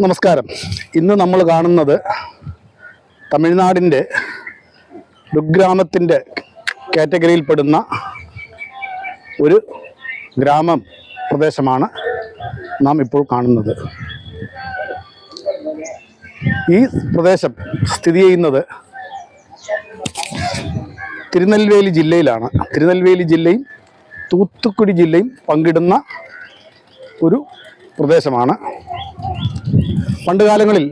നമസ്കാരം. ഇന്ന് നമ്മൾ കാണുന്നത് തമിഴ്നാടിൻ്റെ ദുർഗ്രാമത്തിൻ്റെ കാറ്റഗറിയിൽപ്പെടുന്ന ഒരു പ്രദേശമാണ് നാം ഇപ്പോൾ കാണുന്നത്. ഈ പ്രദേശം സ്ഥിതി ചെയ്യുന്നത് തിരുനെൽവേലി ജില്ലയിലാണ്. തിരുനെൽവേലി ജില്ലയും തൂത്തുക്കുടി ജില്ലയും പങ്കിടുന്ന ഒരു പ്രദേശമാണ്. പണ്ടുകാലങ്ങളിൽ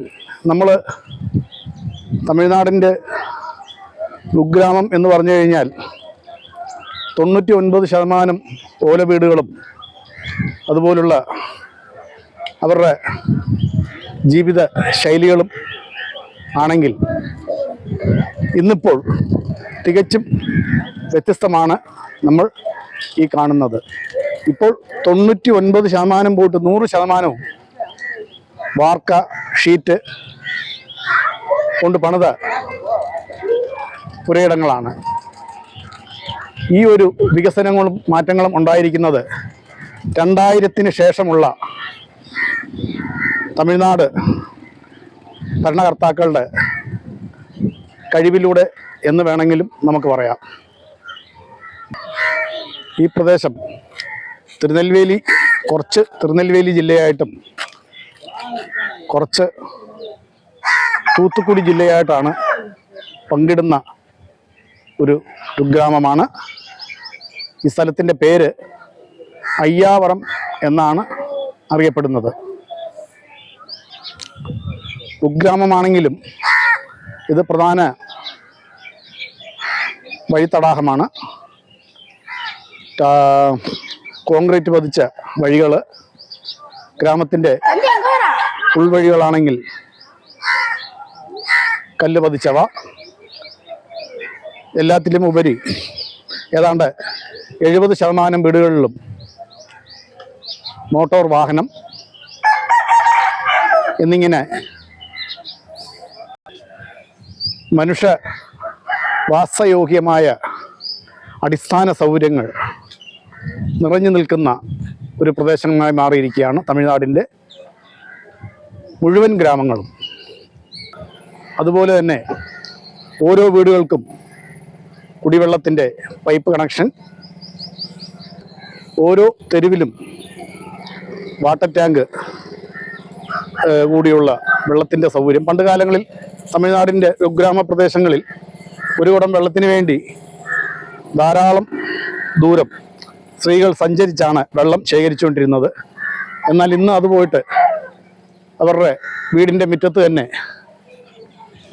നമ്മൾ തമിഴ്നാടിൻ്റെ കുഗ്രാമം എന്ന് പറഞ്ഞു കഴിഞ്ഞാൽ 99% ഓല വീടുകളും അതുപോലുള്ള അവരുടെ ജീവിത ശൈലികളും ആണെങ്കിൽ ഇന്നിപ്പോൾ തികച്ചും വ്യത്യസ്തമാണ് നമ്മൾ ഈ കാണുന്നത്. ഇപ്പോൾ 99% പോയിട്ട് 100% വാർക്ക ഷീറ്റ് കൊണ്ട് പണിത പുരയിടങ്ങളാണ്. ഈ ഒരു വികസനങ്ങളും മാറ്റങ്ങളും ഉണ്ടായിരിക്കുന്നത് 2000-ന് ശേഷമുള്ള തമിഴ്നാട് ഭരണകർത്താക്കളുടെ കഴിവിലൂടെ എന്ന് വേണമെങ്കിലും നമുക്ക് പറയാം. ഈ പ്രദേശം തിരുനെൽവേലി ജില്ലയായിട്ടും കുറച്ച് തൂത്തുക്കുടി ജില്ലയായിട്ടാണ് പങ്കിടുന്ന ഒരു കുഗ്രാമമാണ്. ഈ സ്ഥലത്തിൻ്റെ പേര് അയ്യാവറം എന്നാണ് അറിയപ്പെടുന്നത്. കുഗ്രാമമാണെങ്കിലും ഇത് പ്രധാന വഴിത്തടാകമാണ്. കോൺക്രീറ്റ് പതിച്ച വഴികൾ, ഗ്രാമത്തിൻ്റെ ഉൾവഴികളാണെങ്കിൽ കല്ല് പതിച്ചവ, എല്ലാത്തിലും ഉപരി ഏതാണ്ട് 70% വീടുകളിലും മോട്ടോർ വാഹനം എന്നിങ്ങനെ മനുഷ്യ വാസയോഗ്യമായ അടിസ്ഥാന സൗകര്യങ്ങൾ നിറഞ്ഞു നിൽക്കുന്ന ഒരു പ്രദേശമായി മാറിയിരിക്കുകയാണ് തമിഴ്നാടിൻ്റെ മുഴുവൻ ഗ്രാമങ്ങളും. അതുപോലെ തന്നെ ഓരോ വീടുകൾക്കും കുടിവെള്ളത്തിൻ്റെ പൈപ്പ് കണക്ഷൻ, ഓരോ തെരുവിലും വാട്ടർ ടാങ്ക് കൂടിയുള്ള വെള്ളത്തിൻ്റെ സൗകര്യം. പണ്ട് കാലങ്ങളിൽ തമിഴ്നാടിൻ്റെ ഗ്രാമപ്രദേശങ്ങളിൽ ഒരു കുടം വെള്ളത്തിന് വേണ്ടി ധാരാളം ദൂരം സ്ത്രീകൾ സഞ്ചരിച്ചാണ് വെള്ളം ശേഖരിച്ചുകൊണ്ടിരുന്നത്. എന്നാൽ ഇന്ന് അത് പോയിട്ട് അവരുടെ വീടിൻ്റെ മുറ്റത്ത് തന്നെ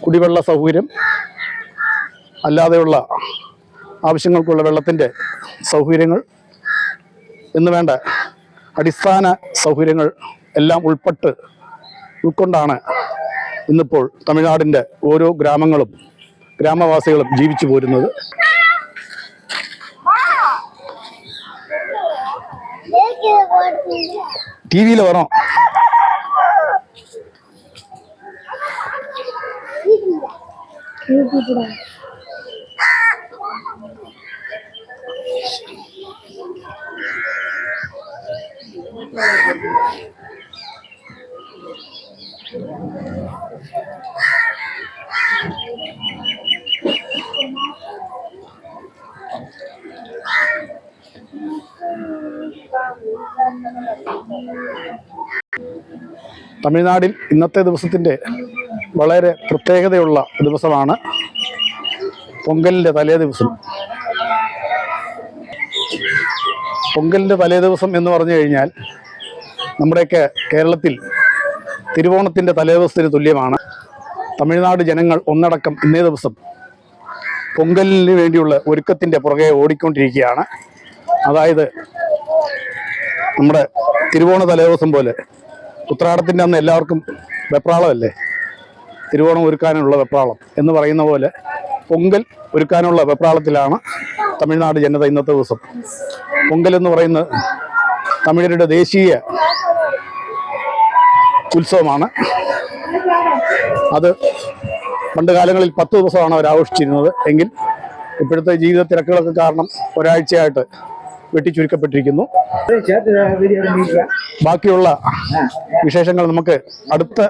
കുടിവെള്ള സൗകര്യം, അല്ലാതെയുള്ള ആവശ്യങ്ങൾക്കുള്ള വെള്ളത്തിൻ്റെ സൗകര്യങ്ങൾ എന്ന് വേണ്ട അടിസ്ഥാന സൗകര്യങ്ങൾ എല്ലാം ഉൾക്കൊണ്ടാണ് ഇന്നിപ്പോൾ തമിഴ്നാടിൻ്റെ ഓരോ ഗ്രാമവാസികളും ജീവിച്ചു പോരുന്നത്. ടിവിയിൽ വരണോ? തമിഴ്നാട്ടിൽ ഇന്നത്തെ ദിവസത്തിൻ്റെ വളരെ പ്രത്യേകതയുള്ള ദിവസമാണ് പൊങ്കലിൻ്റെ തലേദിവസം. പൊങ്കലിൻ്റെ തലേദിവസം എന്ന് പറഞ്ഞു കഴിഞ്ഞാൽ നമ്മുടെയൊക്കെ കേരളത്തിൽ തിരുവോണത്തിൻ്റെ തലേദിവസത്തിന് തുല്യമാണ്. തമിഴ്നാട് ജനങ്ങൾ ഒന്നടക്കം ഇന്നേ ദിവസം പൊങ്കലിന് വേണ്ടിയുള്ള ഒരുക്കത്തിൻ്റെ പുറകെ ഓടിക്കൊണ്ടിരിക്കുകയാണ്. അതായത് നമ്മുടെ തിരുവോണ തലേദിവസം പോലെ ഉത്രാടത്തിൻ്റെ അന്ന് എല്ലാവർക്കും വെപ്രാളമല്ലേ, തിരുവോണം ഒരുക്കാനുള്ള വെപ്രാളം എന്ന് പറയുന്ന പോലെ പൊങ്കൽ ഒരുക്കാനുള്ള വെപ്രാളത്തിലാണ് തമിഴ്നാട് ജനത ഇന്നത്തെ ദിവസം. പൊങ്കൽ എന്ന് പറയുന്നത് തമിഴരുടെ ദേശീയ ഉത്സവമാണ്. അത് പണ്ട് കാലങ്ങളിൽ 10 ദിവസമാണ് അവർ ആഘോഷിച്ചിരുന്നത്. എങ്കിൽ ഇപ്പോഴത്തെ ജീവിത തിരക്കുകളൊക്കെ കാരണം ഒരാഴ്ചയായിട്ട് വെട്ടിച്ചുരുക്കപ്പെട്ടിരിക്കുന്നു. ബാക്കിയുള്ള വിശേഷങ്ങൾ നമുക്ക് അടുത്ത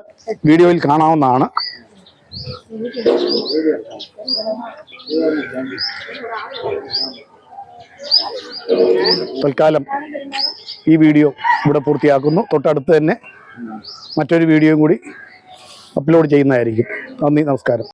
വീഡിയോയിൽ കാണാവുന്നതാണ്. തൽക്കാലം ഈ വീഡിയോ ഇവിടെ പൂർത്തിയാക്കുന്നു. തൊട്ടടുത്ത് തന്നെ മറ്റൊരു വീഡിയോയും കൂടി അപ്ലോഡ് ചെയ്യുന്നതായിരിക്കും. നന്ദി, നമസ്കാരം.